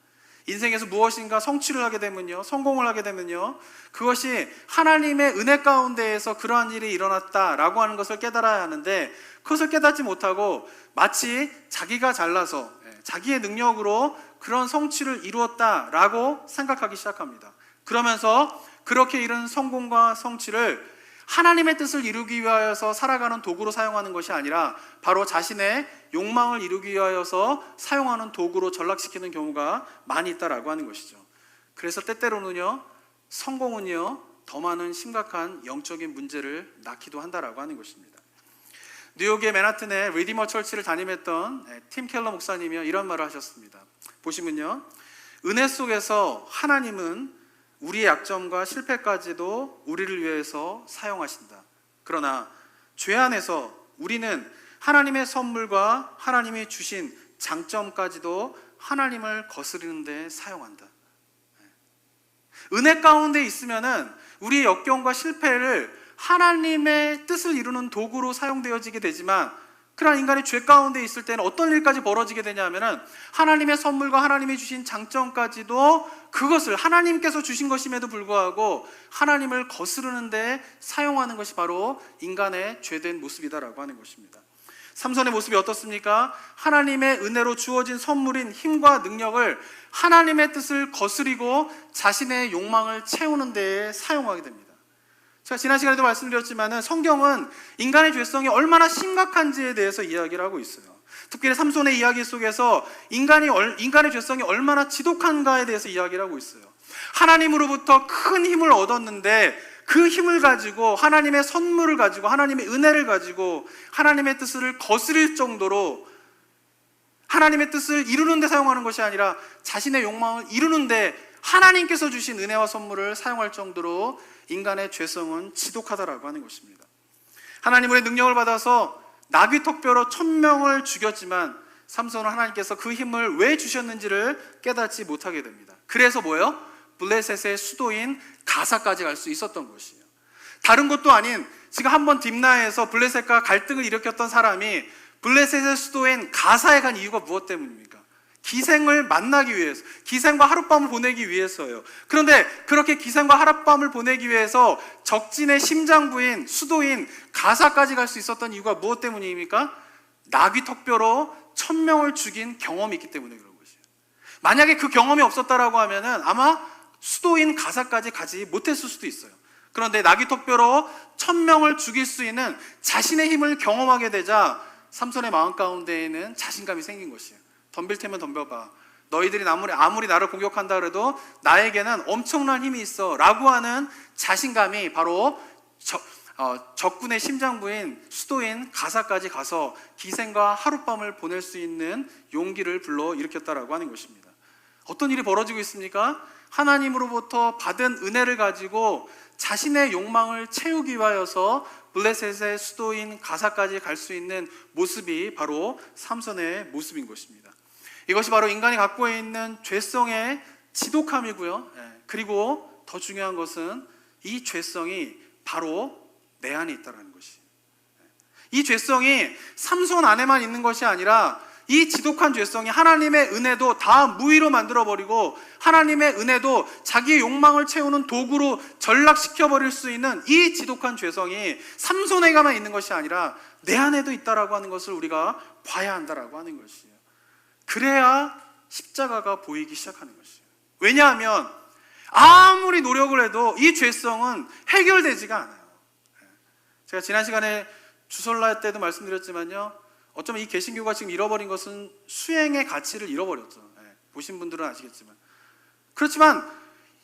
[SPEAKER 1] 인생에서 무엇인가 성취를 하게 되면요, 성공을 하게 되면요, 그것이 하나님의 은혜 가운데에서 그러한 일이 일어났다라고 하는 것을 깨달아야 하는데, 그것을 깨닫지 못하고 마치 자기가 잘나서 자기의 능력으로 그런 성취를 이루었다라고 생각하기 시작합니다. 그러면서 그렇게 이룬 성공과 성취를 하나님의 뜻을 이루기 위하여서 살아가는 도구로 사용하는 것이 아니라 바로 자신의 욕망을 이루기 위하여서 사용하는 도구로 전락시키는 경우가 많이 있다라고 하는 것이죠. 그래서 때때로는요, 성공은요, 더 많은 심각한 영적인 문제를 낳기도 한다라고 하는 것입니다. 뉴욕의 맨하튼의 리디머 철치를 담임했던 팀 켈러 목사님이 이런 말을 하셨습니다. 보시면요, 은혜 속에서 하나님은 우리의 약점과 실패까지도 우리를 위해서 사용하신다. 그러나 죄 안에서 우리는 하나님의 선물과 하나님이 주신 장점까지도 하나님을 거스르는 데 사용한다. 은혜 가운데 있으면은 우리의 역경과 실패를 하나님의 뜻을 이루는 도구로 사용되어지게 되지만, 그러나 인간이 죄 가운데 있을 때는 어떤 일까지 벌어지게 되냐면은 하나님의 선물과 하나님이 주신 장점까지도 그것을 하나님께서 주신 것임에도 불구하고 하나님을 거스르는 데 사용하는 것이 바로 인간의 죄된 모습이다라고 하는 것입니다. 삼손의 모습이 어떻습니까? 하나님의 은혜로 주어진 선물인 힘과 능력을 하나님의 뜻을 거스리고 자신의 욕망을 채우는 데에 사용하게 됩니다. 제가 지난 시간에도 말씀드렸지만 성경은 인간의 죄성이 얼마나 심각한지에 대해서 이야기를 하고 있어요. 특별히 삼손의 이야기 속에서 인간의 죄성이 얼마나 지독한가에 대해서 이야기를 하고 있어요. 하나님으로부터 큰 힘을 얻었는데 그 힘을 가지고, 하나님의 선물을 가지고, 하나님의 은혜를 가지고 하나님의 뜻을 거스릴 정도로 하나님의 뜻을 이루는 데 사용하는 것이 아니라 자신의 욕망을 이루는 데 하나님께서 주신 은혜와 선물을 사용할 정도로 인간의 죄성은 지독하다라고 하는 것입니다. 하나님의 능력을 받아서 나귀턱뼈로 1000명을 죽였지만 삼손은 하나님께서 그 힘을 왜 주셨는지를 깨닫지 못하게 됩니다. 그래서 뭐예요? 블레셋의 수도인 가사까지 갈 수 있었던 것이에요. 다른 것도 아닌, 지금 한번 딥나에서 블레셋과 갈등을 일으켰던 사람이 블레셋의 수도인 가사에 간 이유가 무엇 때문입니까? 기생을 만나기 위해서, 기생과 하룻밤을 보내기 위해서예요. 그런데 그렇게 기생과 하룻밤을 보내기 위해서 적진의 심장부인 수도인 가사까지 갈 수 있었던 이유가 무엇 때문입니까? 나귀 턱뼈로 1000명을 죽인 경험이 있기 때문에 그런 것이에요. 만약에 그 경험이 없었다라고 하면은 아마 수도인 가사까지 가지 못했을 수도 있어요. 그런데 나귀 턱뼈로 1000명을 죽일 수 있는 자신의 힘을 경험하게 되자 삼손의 마음 가운데에는 자신감이 생긴 것이에요. 덤빌 테면 덤벼봐. 너희들이 아무리 나를 공격한다 그래도 나에게는 엄청난 힘이 있어 라고 하는 자신감이 바로 적군의 심장부인 수도인 가사까지 가서 기생과 하룻밤을 보낼 수 있는 용기를 불러 일으켰다라고 하는 것입니다. 어떤 일이 벌어지고 있습니까? 하나님으로부터 받은 은혜를 가지고 자신의 욕망을 채우기 위하여서 블레셋의 수도인 가사까지 갈 수 있는 모습이 바로 삼손의 모습인 것입니다. 이것이 바로 인간이 갖고 있는 죄성의 지독함이고요. 그리고 더 중요한 것은 이 죄성이 바로 내 안에 있다는 것이에요. 이 죄성이 삼손 안에만 있는 것이 아니라 이 지독한 죄성이 하나님의 은혜도 다 무위로 만들어버리고 하나님의 은혜도 자기의 욕망을 채우는 도구로 전락시켜버릴 수 있는 이 지독한 죄성이 삼손에게만 있는 것이 아니라 내 안에도 있다라고 하는 것을 우리가 봐야 한다라고 하는 것이에요. 그래야 십자가가 보이기 시작하는 것이에요. 왜냐하면 아무리 노력을 해도 이 죄성은 해결되지가 않아요. 제가 지난 시간에 주설라 때도 말씀드렸지만요, 어쩌면 이 개신교가 지금 잃어버린 것은 수행의 가치를 잃어버렸죠. 보신 분들은 아시겠지만. 그렇지만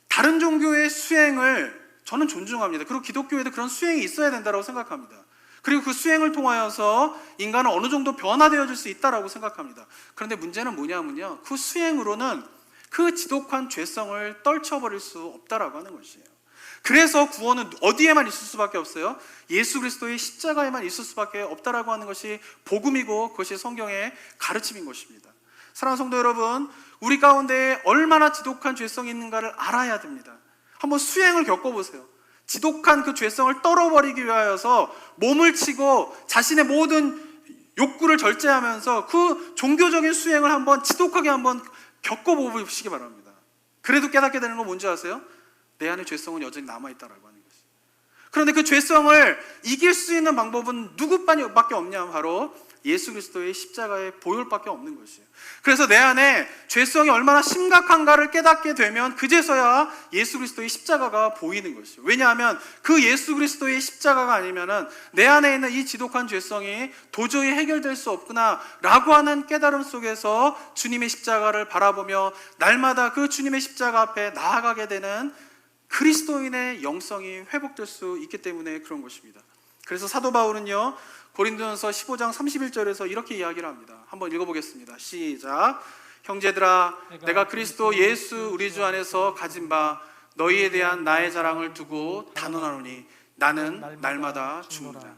[SPEAKER 1] 다른 종교의 수행을 저는 존중합니다. 그리고 기독교에도 그런 수행이 있어야 된다고 생각합니다. 그리고 그 수행을 통하여서 인간은 어느 정도 변화되어질 수 있다고 생각합니다. 그런데 문제는 뭐냐면요, 그 수행으로는 그 지독한 죄성을 떨쳐버릴 수 없다라고 하는 것이에요. 그래서 구원은 어디에만 있을 수밖에 없어요? 예수 그리스도의 십자가에만 있을 수밖에 없다라고 하는 것이 복음이고 그것이 성경의 가르침인 것입니다. 사랑하는 성도 여러분, 우리 가운데 얼마나 지독한 죄성이 있는가를 알아야 됩니다. 한번 수행을 겪어보세요. 지독한 그 죄성을 떨어버리기 위하여서 몸을 치고 자신의 모든 욕구를 절제하면서 그 종교적인 수행을 한번 지독하게 한번 겪어보시기 바랍니다. 그래도 깨닫게 되는 건 뭔지 아세요? 내 안에 죄성은 여전히 남아있다라고 하는 것이죠. 그런데 그 죄성을 이길 수 있는 방법은 누구밖에 없냐? 바로 예수 그리스도의 십자가의 보혈밖에 없는 것이에요. 그래서 내 안에 죄성이 얼마나 심각한가를 깨닫게 되면 그제서야 예수 그리스도의 십자가가 보이는 것이에요. 왜냐하면 그 예수 그리스도의 십자가가 아니면은 내 안에 있는 이 지독한 죄성이 도저히 해결될 수 없구나 라고 하는 깨달음 속에서 주님의 십자가를 바라보며 날마다 그 주님의 십자가 앞에 나아가게 되는 그리스도인의 영성이 회복될 수 있기 때문에 그런 것입니다. 그래서 사도 바울은요, 고린도전서 15장 31절에서 이렇게 이야기를 합니다. 한번 읽어보겠습니다. 시작. 형제들아, 내가 그리스도 예수 우리 주 안에서 가진 바 너희에 대한 나의 자랑을 두고 단언하노니 나는 날마다 죽는다.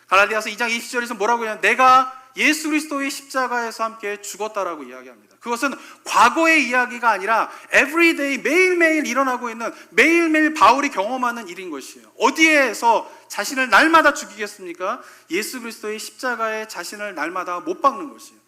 [SPEAKER 1] 갈라디아서 2장 20절에서 뭐라고 해요? 내가 예수 그리스도의 십자가에서 함께 죽었다라고 이야기합니다. 그것은 과거의 이야기가 아니라 everyday, 매일매일 일어나고 있는, 매일매일 바울이 경험하는 일인 것이에요. 어디에서 자신을 날마다 죽이겠습니까? 예수 그리스도의 십자가에 자신을 날마다 못 박는 것이에요.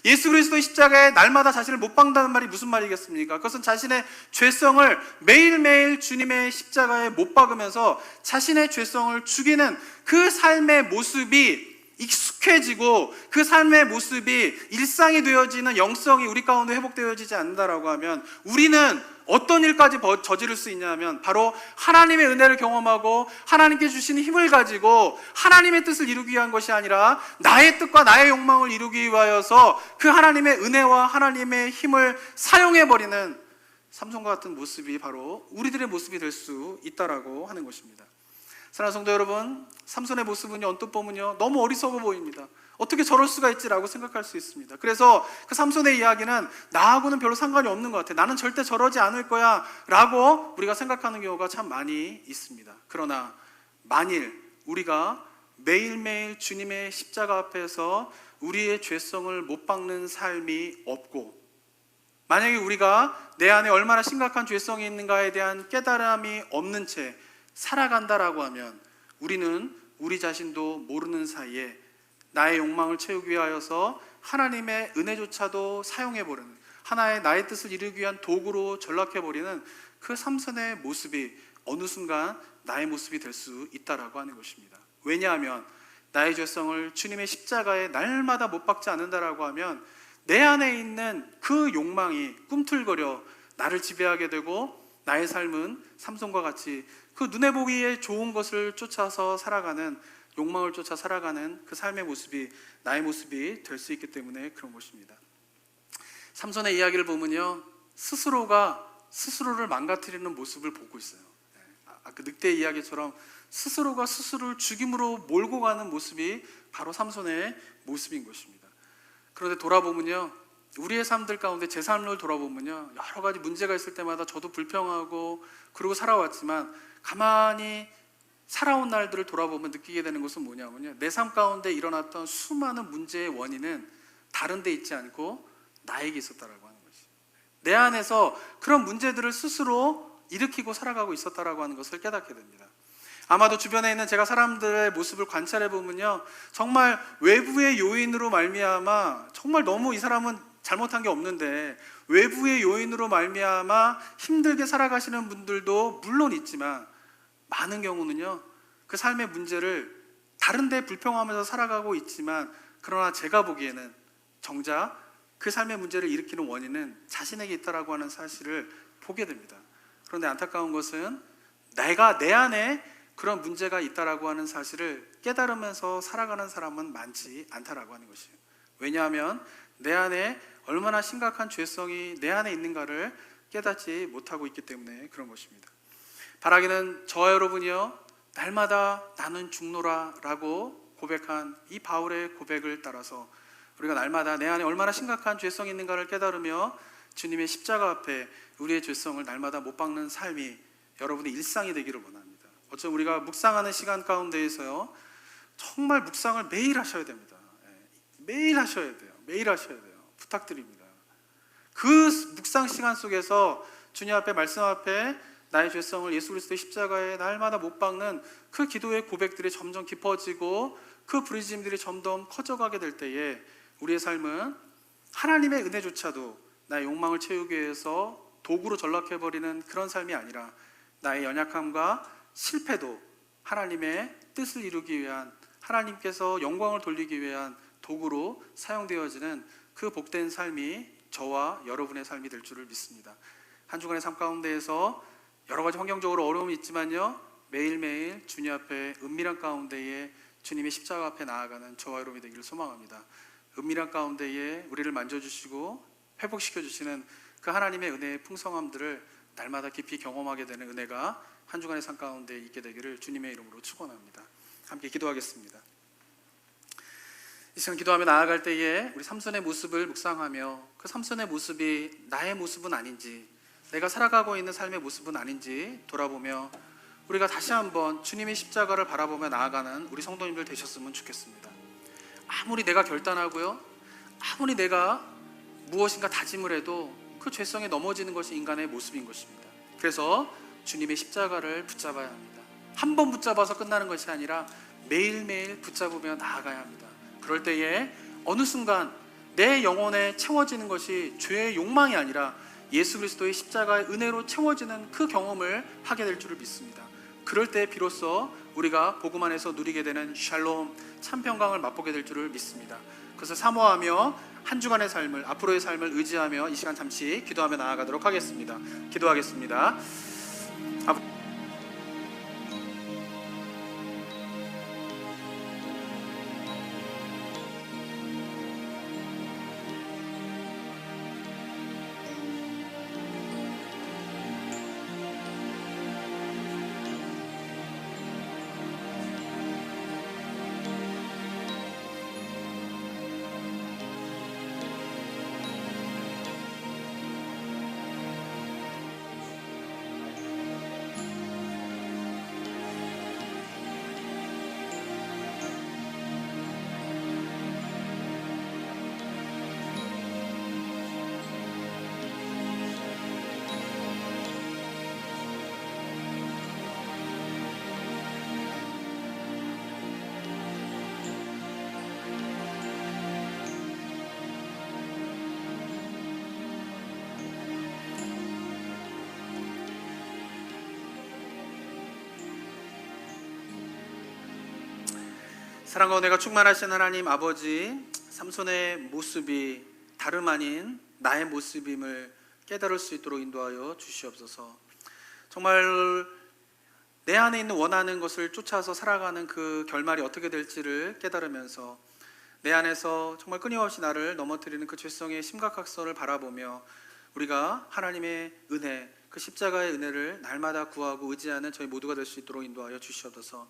[SPEAKER 1] 예수 그리스도의 십자가에 날마다 자신을 못 박는다는 말이 무슨 말이겠습니까? 그것은 자신의 죄성을 매일매일 주님의 십자가에 못 박으면서 자신의 죄성을 죽이는 그 삶의 모습이 익숙해지고 그 삶의 모습이 일상이 되어지는 영성이 우리 가운데 회복되어지지 않는다라고 하면 우리는 어떤 일까지 저지를 수 있냐면 바로 하나님의 은혜를 경험하고 하나님께 주신 힘을 가지고 하나님의 뜻을 이루기 위한 것이 아니라 나의 뜻과 나의 욕망을 이루기 위하여서 그 하나님의 은혜와 하나님의 힘을 사용해버리는 삼손과 같은 모습이 바로 우리들의 모습이 될 수 있다라고 하는 것입니다. 사랑하는 성도 여러분, 삼손의 모습은요, 언뜻 보면요, 너무 어리석어 보입니다. 어떻게 저럴 수가 있지라고 생각할 수 있습니다. 그래서 그 삼손의 이야기는 나하고는 별로 상관이 없는 것 같아, 나는 절대 저러지 않을 거야 라고 우리가 생각하는 경우가 참 많이 있습니다. 그러나 만일 우리가 매일매일 주님의 십자가 앞에서 우리의 죄성을 못 박는 삶이 없고, 만약에 우리가 내 안에 얼마나 심각한 죄성이 있는가에 대한 깨달음이 없는 채 살아간다라고 하면 우리는 우리 자신도 모르는 사이에 나의 욕망을 채우기 위하여서 하나님의 은혜조차도 사용해버리는, 하나의 나의 뜻을 이루기 위한 도구로 전락해버리는 그 삼손의 모습이 어느 순간 나의 모습이 될 수 있다라고 하는 것입니다. 왜냐하면 나의 죄성을 주님의 십자가에 날마다 못 박지 않는다라고 하면 내 안에 있는 그 욕망이 꿈틀거려 나를 지배하게 되고 나의 삶은 삼손과 같이 그 눈에 보기에 좋은 것을 쫓아서 살아가는, 욕망을 쫓아 살아가는 그 삶의 모습이 나의 모습이 될 수 있기 때문에 그런 것입니다. 삼손의 이야기를 보면요, 스스로가 스스로를 망가뜨리는 모습을 보고 있어요. 그 늑대의 이야기처럼 스스로가 스스로를 죽임으로 몰고 가는 모습이 바로 삼손의 모습인 것입니다. 그런데 돌아보면요, 우리의 삶들 가운데 제 삶을 돌아보면요, 여러 가지 문제가 있을 때마다 저도 불평하고 그러고 살아왔지만 가만히 살아온 날들을 돌아보면 느끼게 되는 것은 뭐냐면요, 내 삶 가운데 일어났던 수많은 문제의 원인은 다른 데 있지 않고 나에게 있었다라고 하는 것이, 내 안에서 그런 문제들을 스스로 일으키고 살아가고 있었다라고 하는 것을 깨닫게 됩니다. 아마도 주변에 있는 제가 사람들의 모습을 관찰해 보면요, 정말 외부의 요인으로 말미암아 정말 너무 이 사람은 잘못한 게 없는데 외부의 요인으로 말미암아 힘들게 살아가시는 분들도 물론 있지만, 많은 경우는요 그 삶의 문제를 다른 데 불평하면서 살아가고 있지만, 그러나 제가 보기에는 정작 그 삶의 문제를 일으키는 원인은 자신에게 있다라고 하는 사실을 보게 됩니다. 그런데 안타까운 것은 내가 내 안에 그런 문제가 있다라고 하는 사실을 깨달으면서 살아가는 사람은 많지 않다라고 하는 것이에요. 왜냐하면 내 안에 얼마나 심각한 죄성이 내 안에 있는가를 깨닫지 못하고 있기 때문에 그런 것입니다. 바라기는 저와 여러분이요, 날마다 나는 죽노라 라고 고백한 이 바울의 고백을 따라서 우리가 날마다 내 안에 얼마나 심각한 죄성이 있는가를 깨달으며 주님의 십자가 앞에 우리의 죄성을 날마다 못 박는 삶이 여러분의 일상이 되기를 원합니다. 어쩌면 우리가 묵상하는 시간 가운데에서요, 정말 묵상을 매일 하셔야 됩니다. 매일 하셔야 돼요. 매일 하셔야 돼요. 부탁드립니다. 그 묵상 시간 속에서 주님 앞에, 말씀 앞에 나의 죄성을 예수 그리스도의 십자가에 날마다 못 박는 그 기도의 고백들이 점점 깊어지고 그 부르짖음들이 점점 커져가게 될 때에 우리의 삶은 하나님의 은혜조차도 나의 욕망을 채우기 위해서 도구로 전락해버리는 그런 삶이 아니라, 나의 연약함과 실패도 하나님의 뜻을 이루기 위한, 하나님께서 영광을 돌리기 위한 도구로 사용되어지는 그 복된 삶이 저와 여러분의 삶이 될 줄을 믿습니다. 한 주간의 삶 가운데에서 여러 가지 환경적으로 어려움이 있지만요, 매일매일 주님 앞에 은밀한 가운데에 주님의 십자가 앞에 나아가는 저와 여러분이 되기를 소망합니다. 은밀한 가운데에 우리를 만져주시고 회복시켜주시는 그 하나님의 은혜의 풍성함들을 날마다 깊이 경험하게 되는 은혜가 한 주간의 삶 가운데 있게 되기를 주님의 이름으로 축원합니다. 함께 기도하겠습니다. 이 시간 기도하며 나아갈 때에 우리 삼손의 모습을 묵상하며 그 삼손의 모습이 나의 모습은 아닌지, 내가 살아가고 있는 삶의 모습은 아닌지 돌아보며 우리가 다시 한번 주님의 십자가를 바라보며 나아가는 우리 성도님들 되셨으면 좋겠습니다. 아무리 내가 결단하고요, 아무리 내가 무엇인가 다짐을 해도 그 죄성에 넘어지는 것이 인간의 모습인 것입니다. 그래서 주님의 십자가를 붙잡아야 합니다. 한 번 붙잡아서 끝나는 것이 아니라 매일매일 붙잡으며 나아가야 합니다. 그럴 때에 어느 순간 내 영혼에 채워지는 것이 죄의 욕망이 아니라 예수 그리스도의 십자가의 은혜로 채워지는 그 경험을 하게 될 줄을 믿습니다. 그럴 때 비로소 우리가 복음 안에서 누리게 되는 샬롬, 참 평강을 맛보게 될 줄을 믿습니다. 그래서 사모하며 한 주간의 삶을, 앞으로의 삶을 의지하며 이 시간 잠시 기도하며 나아가도록 하겠습니다. 기도하겠습니다. 사랑과 은혜가 충만하신 하나님 아버지, 삼손의 모습이 다름 아닌 나의 모습임을 깨달을 수 있도록 인도하여 주시옵소서. 정말 내 안에 있는 원하는 것을 쫓아서 살아가는 그 결말이 어떻게 될지를 깨달으면서 내 안에서 정말 끊임없이 나를 넘어뜨리는 그 죄성의 심각성을 바라보며 우리가 하나님의 은혜, 그 십자가의 은혜를 날마다 구하고 의지하는 저희 모두가 될 수 있도록 인도하여 주시옵소서.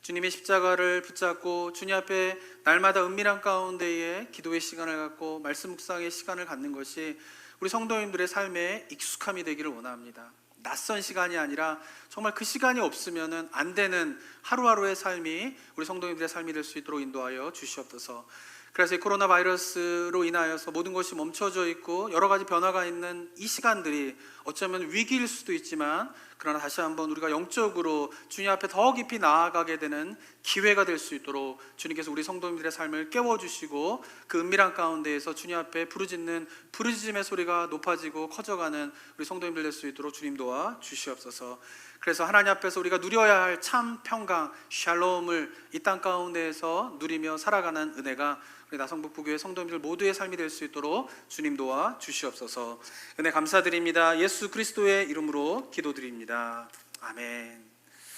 [SPEAKER 1] 주님의 십자가를 붙잡고 주님 앞에 날마다 은밀한 가운데에 기도의 시간을 갖고 말씀 묵상의 시간을 갖는 것이 우리 성도님들의 삶에 익숙함이 되기를 원합니다. 낯선 시간이 아니라 정말 그 시간이 없으면은 안 되는 하루하루의 삶이 우리 성도님들의 삶이 될 수 있도록 인도하여 주시옵소서. 그래서 이 코로나 바이러스로 인하여서 모든 것이 멈춰져 있고 여러 가지 변화가 있는 이 시간들이 어쩌면 위기일 수도 있지만, 그러나 다시 한번 우리가 영적으로 주님 앞에 더 깊이 나아가게 되는 기회가 될 수 있도록 주님께서 우리 성도님들의 삶을 깨워주시고, 그 은밀한 가운데에서 주님 앞에 부르짖는 부르짖음의 소리가 높아지고 커져가는 우리 성도님들 될 수 있도록 주님 도와 주시옵소서. 그래서 하나님 앞에서 우리가 누려야 할 참 평강, 샬롬을 이 땅 가운데에서 누리며 살아가는 은혜가 우리 나성북부교회 성도님들 모두의 삶이 될 수 있도록 주님 도와 주시옵소서. 은혜 감사드립니다. 예수 그리스도의 이름으로 기도드립니다. 아멘.